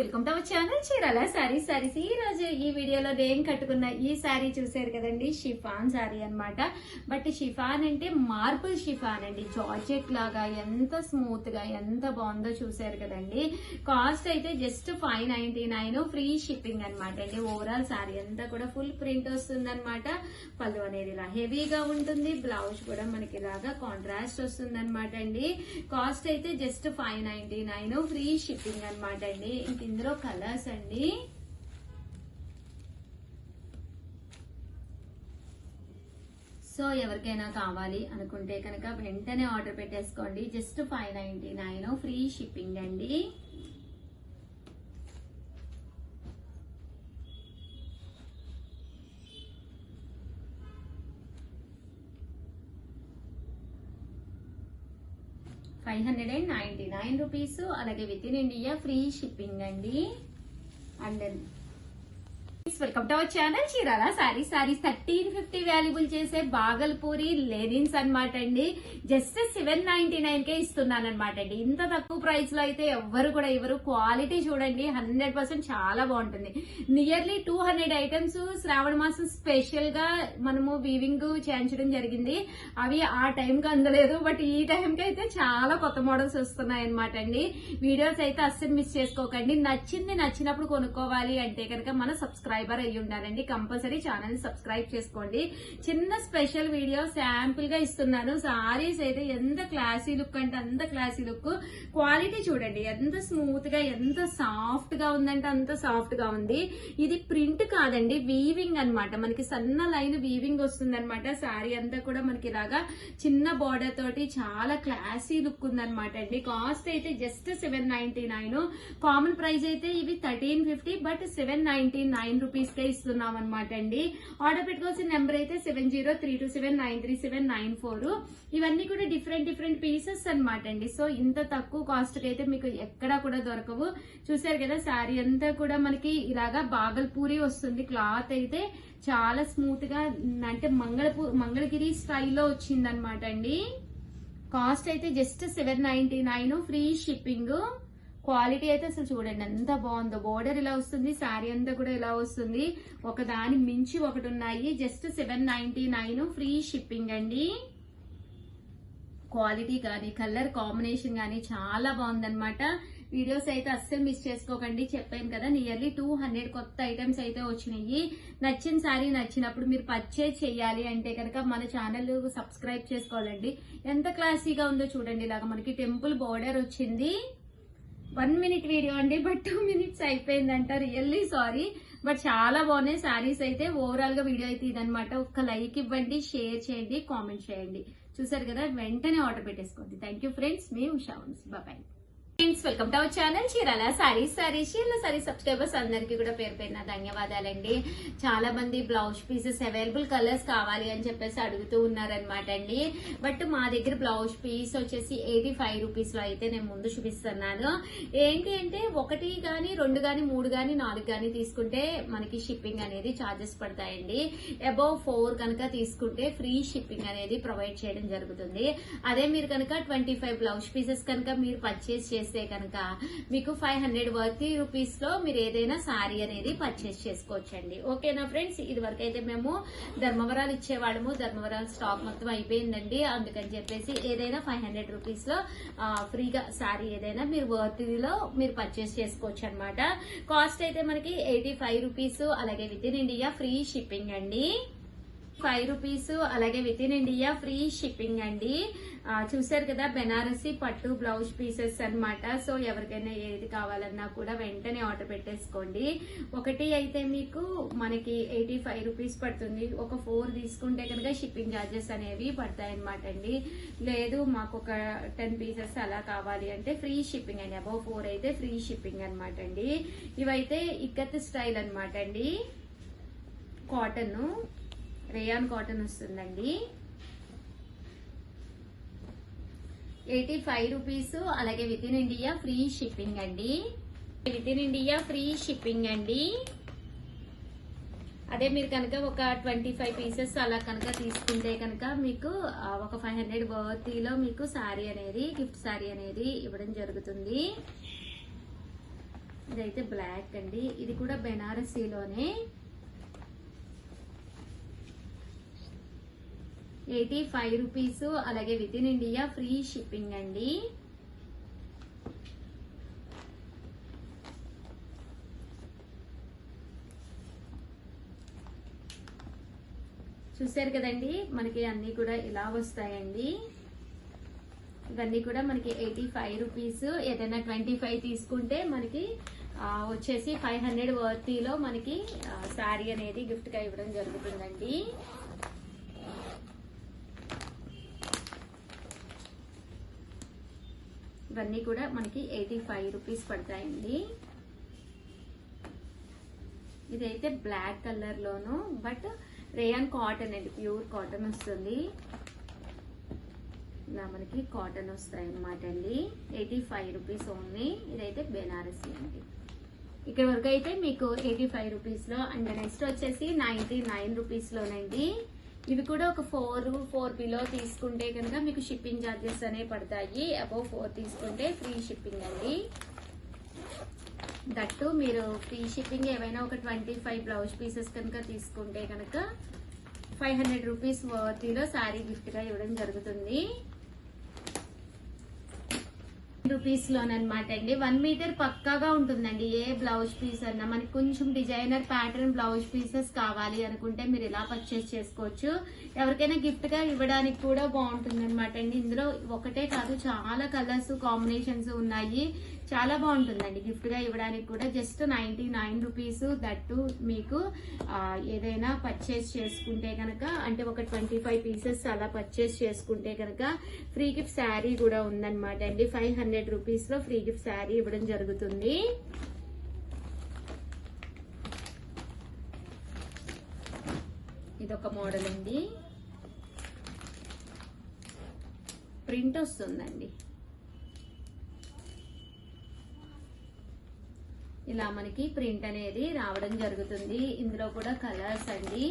Welcome to our channel Chirala saris. ఈ రోజు ఈ వీడియోలో నేను కట్టుకున్న ఈ సారీ చూసారు కదండి, షిఫాన్ సారీ అన్నమాట. బట్ షిఫాన్ అంటే మార్బుల్ షిఫాన్ అండి, జార్జెట్ లాగా ఎంత స్మూత్ గా ఎంత బాగుందో చూసారు కదండి. కాస్ట్ అయితే జస్ట్ 599, ఫ్రీ షిప్పింగ్ అనమాట అండి. ఓవరాల్ సారీ అంతా కూడా ఫుల్ ప్రింట్ వస్తుంది అనమాట. పళ్ళు అనేది ఇలా హెవీగా ఉంటుంది, బ్లౌజ్ కూడా మనకి ఇలాగా కాంట్రాస్ట్ వస్తుంది అనమాట అండి. కాస్ట్ అయితే జస్ట్ 599, ఫ్రీ షిప్పింగ్ అనమాట అండి. ఇంక ఇందులో కలర్స్ అండి. సో ఎవరికైనా కావాలి అనుకుంటే కనుక వెంటనే ఆర్డర్ పెట్టేసుకోండి. జస్ట్ 599, ఫ్రీ షిప్పింగ్ అండి. ₹599, అలాగే within India free shipping అండి. And welcome to our channel Chirala sarees. 1350 valuable చేసే బాగల్పూరి లెనిన్స్ అనమాట అండి. జస్ట్ 799 కే ఇస్తున్నాను అనమాట అండి. ఇంత తక్కువ ప్రైస్ లో అయితే ఎవ్వరు కూడా ఇవ్వరు. క్వాలిటీ చూడండి, 100% చాలా బాగుంటుంది. నియర్లీ 200 ఐటమ్స్ శ్రావణ మాసం స్పెషల్ గా మనము వీవింగ్ చేయించడం జరిగింది. అవి ఆ టైం కి అందలేదు, బట్ ఈ టైం కి అయితే చాలా కొత్త మోడల్స్ వస్తున్నాయి అనమాట అండి. వీడియోస్ అయితే అస్సలు మిస్ చేసుకోకండి. నచ్చినప్పుడు కొనుక్కోవాలి అంటే కనుక మన సబ్స్క్రైబర్ అయ్యి ఉండాలండి. కంపల్సరీ ఛానల్ సబ్స్క్రైబ్ చేసుకోండి. చిన్న స్పెషల్ వీడియో శాంపుల్ గా ఇస్తున్నాను. సారీస్ అయితే ఎంత క్లాసీ లుక్ అంటే అంత క్లాసీ లుక్. క్వాలిటీ చూడండి ఎంత స్మూత్ గా ఎంత సాఫ్ట్ గా ఉందంటే అంత సాఫ్ట్ గా ఉంది. ఇది ప్రింట్ కాదండి, వీవింగ్ అన్నమాట. మనకి సన్న లైన్ వీవింగ్ వస్తుంది అనమాట. సారీ అంతా కూడా మనకి ఇలాగా చిన్న బార్డర్ తోటి చాలా క్లాసీ లుక్ ఉందన్నమాట అండి. కాస్ట్ అయితే జస్ట్ 799. కామన్ ప్రైస్ అయితే ఇవి 1350, బట్ 799 రూపీస్ కే ఇస్తున్నాం అనమాట అండి. ఆర్డర్ పెట్టుకోవాల్సిన నెంబర్ అయితే 7032793794. ఇవన్నీ కూడా డిఫరెంట్ పీసెస్ అనమాట అండి. సో ఇంత తక్కువ కాస్ట్ కి అయితే మీకు ఎక్కడా కూడా దొరకవు. చూసారు కదా, శారీ అంతా కూడా మనకి ఇలాగా బాగల్పూరి వస్తుంది. క్లాత్ అయితే చాలా స్మూత్ గా అంటే మంగళగిరి స్టైల్లో వచ్చింది అనమాట అండి. కాస్ట్ అయితే జస్ట్ 799, ఫ్రీ షిప్పింగ్. క్వాలిటీ అయితే అసలు చూడండి ఎంత బాగుందో. బోర్డర్ ఇలా వస్తుంది, శారీ అంతా కూడా ఇలా వస్తుంది. ఒకదాని మించి ఒకటి ఉన్నాయి. జస్ట్ 799, ఫ్రీ షిప్పింగ్ అండి. క్వాలిటీ కానీ కలర్ కాంబినేషన్ కానీ చాలా బాగుందన్నమాట. వీడియోస్ అయితే అస్సలు మిస్ చేసుకోకండి. చెప్పాను కదా, నియర్లీ 200 కొత్త ఐటమ్స్ అయితే వచ్చినాయి. నచ్చిన శారీ నచ్చినప్పుడు మీరు పర్చేజ్ చేయాలి అంటే కనుక మన ఛానల్ సబ్స్క్రైబ్ చేసుకోవాలండి. ఎంత క్లాసీగా ఉందో చూడండి. ఇలాగా మనకి టెంపుల్ బోర్డర్ వచ్చింది. 1 minute వీడియో అండి, బట్ 2 minutes అయిపోయిందంట. రియల్లీ సారీ, బట్ చాలా బాగున్నాయి శారీస్ అయితే. ఓవరాల్ గా వీడియో అయితే ఇదనమాట. ఒక్క లైక్ ఇవ్వండి, షేర్ చేయండి, కామెంట్ చేయండి. చూసారు కదా, వెంటనే ఆర్డర్ పెట్టేసుకోండి. థ్యాంక్ యూ ఫ్రెండ్స్, మీ Usha. Bye friends, welcome to our channel Chirala sarees. Chirala saree subscribers అందరికీ కూడా పేరు పేరున ధన్యవాదాలండి. చాలా మంది బ్లౌజ్ పీసెస్ అవైలబుల్ కలర్స్ కావాలి అని చెప్పేసి అడుగుతూ ఉన్నారనమాట అండి. బట్ మా దగ్గర బ్లౌజ్ పీస్ వచ్చేసి 85 రూపీస్ లో అయితే నేను ముందు చూపిస్తున్నాను. ఏంటి అంటే 1 గానీ 2 గానీ 3 గానీ 4 గానీ తీసుకుంటే మనకి షిప్పింగ్ అనేది ఛార్జెస్ పడతాయండి. అబౌవ్ 4 కనుక తీసుకుంటే ఫ్రీ షిప్పింగ్ అనేది ప్రొవైడ్ చేయడం జరుగుతుంది. అదే మీరు కనుక 25 బ్లౌజ్ పీసెస్ కనుక మీరు పర్చేస్ చేస్తే కనుక మీకు 500 వర్తీ రూపీస్ లో మీరు ఏదైనా సారీ అనేది పర్చేస్ చేసుకోవచ్చండి. ఓకేనా ఫ్రెండ్స్, ఇది వరకు అయితే మేము ధర్మవరాలు ఇచ్చేవాళ్ళము. ధర్మవరాలు స్టాక్ మొత్తం అయిపోయిందండి. అందుకని చెప్పేసి ఏదైనా 500 రూపీస్ లో ఫ్రీగా సారీ ఏదైనా మీరు వర్తీలో మీరు పర్చేస్ చేసుకోవచ్చు అనమాట. కాస్ట్ అయితే మనకి 85 రూపీస్, అలాగే within India free shipping అండి. 5 రూపీస్, అలాగే within India free shipping అండి. చూసారు కదా, బెనారసి పట్టు బ్లౌజ్ పీసెస్ అన్నమాట. సో ఎవరికైనా ఏది కావాలన్నా కూడా వెంటనే ఆర్డర్ పెట్టేసుకోండి. ఒకటి అయితే మీకు మనకి 85 రూపీస్ పడుతుంది. ఒక 4 తీసుకుంటే కనుక షిప్పింగ్ ఛార్జెస్ అనేవి పడతాయి అనమాట అండి. లేదు మాకు ఒక 10 పీసెస్ అలా కావాలి అంటే ఫ్రీ షిప్పింగ్ అండి. అబౌవ్ 4 అయితే ఫ్రీ షిప్పింగ్ అనమాట అండి. ఇవైతే ఇక్కత్ స్టైల్ అనమాట అండి. కాటన్, రేయాన్ కాటన్ వస్తుందండి. 85 రూపీస్, అలాగే within India free shipping అండి. Within India free shipping అండి. అదే మీరు కనుక ఒక 25 పీసెస్ అలా కనుక తీసుకుంటే కనుక మీకు ఒక 500 వర్తీలో మీకు సారీ అనేది గిఫ్ట్ సారీ అనేది ఇవ్వడం జరుగుతుంది. ఇదైతే బ్లాక్ అండి, ఇది కూడా బెనారసీలోనే 85 రూపీస్. అలాగే within India free shipping అండి. చూసారు కదండి, మనకి అన్ని కూడా ఇలా వస్తాయండి. ఇవన్నీ కూడా మనకి 85 రూపీస్. ఏదైనా 25 తీసుకుంటే మనకి వచ్చేసి 500 వర్తీలో మనకి శారీ అనేది గిఫ్ట్ గా ఇవ్వడం జరుగుతుందండి. ఇవన్నీ కూడా మనకి 85 రూపీస్ పడతాయండి. ఇదైతే బ్లాక్ కలర్ లోను, బట్ రేయాన్ కాటన్ అండి, ప్యూర్ కాటన్ వస్తుంది. ఇలా మనకి కాటన్ వస్తాయి అన్నమాట అండి. 85 రూపీస్ ఓన్లీ. ఇదైతే బెనారసీ అండి. ఇక్కడ వరకు అయితే మీకు 85 రూపీస్ లో. అండ్ నెక్స్ట్ వచ్చేసి 99 రూపీస్ లోనండి. ఇవి కూడా ఒక 4 బిలో తీసుకుంటే కనుక మీకు షిప్పింగ్ ఛార్జెస్ అనేవి పడతాయి. అబౌవ్ 4 తీసుకుంటే ఫ్రీ షిప్పింగ్ అండి. దట్టు మీరు ఫ్రీ షిప్పింగ్ ఏవైనా ఒక 25 బ్లౌజ్ పీసెస్ కనుక తీసుకుంటే కనుక 500 రూపీస్ వర్తీలో శారీ గిఫ్ట్ గా ఇవ్వడం జరుగుతుంది. రూపీస్ లోనమాట అండి. 1 మీటర్ పక్కాగా ఉంటుందండి. ఏ బ్లౌజ్ పీస్ అన్నా మనకి కొంచెం డిజైనర్ ప్యాటర్న్ బ్లౌజ్ పీసెస్ కావాలి అనుకుంటే మీరు ఇలా పర్చేస్ చేసుకోవచ్చు. ఎవరికైనా గిఫ్ట్ గా ఇవ్వడానికి కూడా బాగుంటుంది అనమాట అండి. ఇందులో ఒకటే కాదు, చాలా కలర్స్ కాంబినేషన్స్ ఉన్నాయి. చాలా బాగుంటుందండి గిఫ్ట్ గా ఇవ్వడానికి కూడా. Just 99 rupees. దట్టు మీకు ఏదైనా పర్చేస్ చేసుకుంటే కనుక, అంటే ఒక 25 పీసెస్ అలా పర్చేస్ చేసుకుంటే కనుక ఫ్రీ గిఫ్ట్ శారీ కూడా ఉందన్నమాట అండి. 500 రూపీస్ లో ఫ్రీ గిఫ్ట్ శారీ ఇవ్వడం జరుగుతుంది. ఇదొక మోడల్ అండి, ప్రింట్ వస్తుందండి. ఇలా మనకి ప్రింట్ అనేది రావడం జరుగుతుంది. ఇందులో కూడా కలర్స్ అండి.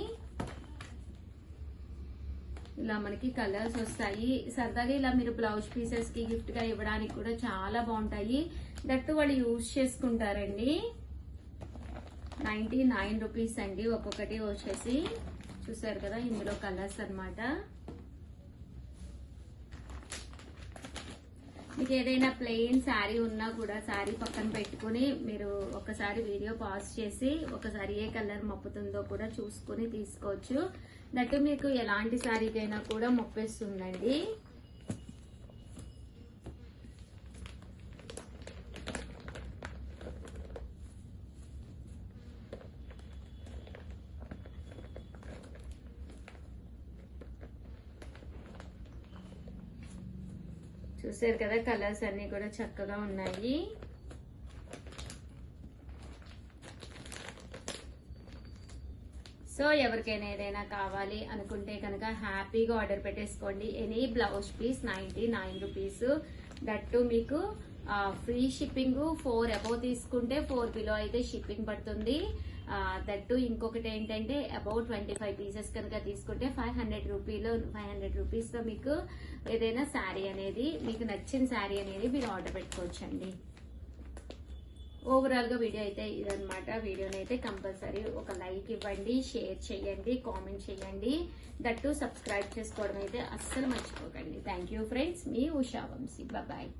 ఇలా మనకి కలర్స్ వస్తాయి. సరదాగా ఇలా మీరు బ్లౌజ్ పీసెస్ కి గిఫ్ట్ గా ఇవ్వడానికి కూడా చాలా బాగుంటాయి. దట్టు వాళ్ళు యూజ్ చేసుకుంటారండి. 99 రూపీస్ అండి ఒక్కొక్కటి వచ్చేసి. చూసారు కదా, ఇందులో కలర్స్ అన్నమాట. మీకు ఏదైనా ప్లెయిన్ శారీ ఉన్నా కూడా శారీ పక్కన పెట్టుకుని మీరు ఒకసారి వీడియో పాజ్ చేసి ఒకసారి ఏ కలర్ మప్పుతుందో కూడా చూసుకుని తీసుకోవచ్చు. దట్టు మీకు ఎలాంటి శారీకైనా కూడా మొప్పేస్తుందండి. చూసారు కదా, కలర్స్ అన్ని కూడా చక్కగా ఉన్నాయి. సో ఎవరికైనా ఏదైనా కావాలి అనుకుంటే కనుక హ్యాపీగా ఆర్డర్ పెట్టేసుకోండి. Any blouse piece 99 rupees. That మీకు ఫ్రీ షిప్పింగ్. 4 అబౌవ్ తీసుకుంటే 4 బిలో అయితే షిప్పింగ్ పడుతుంది. దట్టు ఇంకొకటి ఏంటంటే అబౌట్ 25 పీసెస్ కనుక తీసుకుంటే 500 రూపీస్ లో మీకు ఏదైనా శారీ అనేది, మీకు నచ్చిన శారీ అనేది మీరు ఆర్డర్ పెట్టుకోవచ్చండి. ఓవరాల్ గా వీడియో అయితే ఇదనమాట. వీడియోని అయితే కంపల్సరీ ఒక లైక్ ఇవ్వండి, షేర్ చేయండి, కామెంట్ చేయండి. దట్టు సబ్స్క్రైబ్ చేసుకోవడం అయితే అస్సలు మర్చిపోకండి. థ్యాంక్ యూ ఫ్రెండ్స్, మీ ఉషా వంశీ. బాయ్.